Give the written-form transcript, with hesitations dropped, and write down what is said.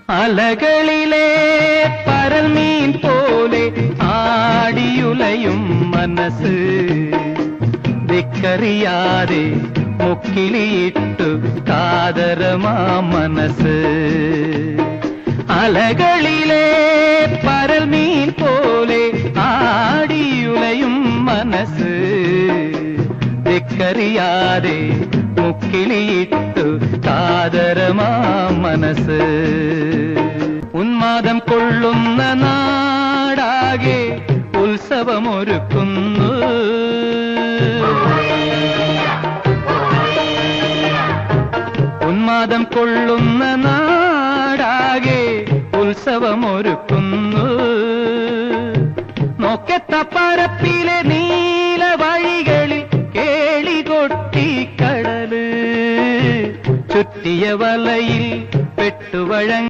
അലകളിലെ പരൽമീൻ പോലെ ആടിയുലയും മനസ്സ് ദിക്കറിയാതെ മുക്കിലിയിട്ടു കാതരമാ മനസ്സ്. അലകളിലെ പരൽമീൻ പോലെ ആടിയുലയും മനസ്സ് ദിക്കറിയാതെ മുക്കിലിയിട്ടു കാതരമാ മനസ്സ്. ഉന്മാദം കൊള്ളുന്ന നാടാകെ ഉത്സവമൊരുക്കുന്നു. ഉന്മാദം കൊള്ളുന്ന നാടാകെ ഉത്സവമൊരുക്കുന്നു. നോക്കെത്ത പരപ്പിലെ നീല വഴികളിൽ കേളികൊട്ടി കടല് ചുറ്റിയ വലയിൽ പെട്ടുവഴങ്ങ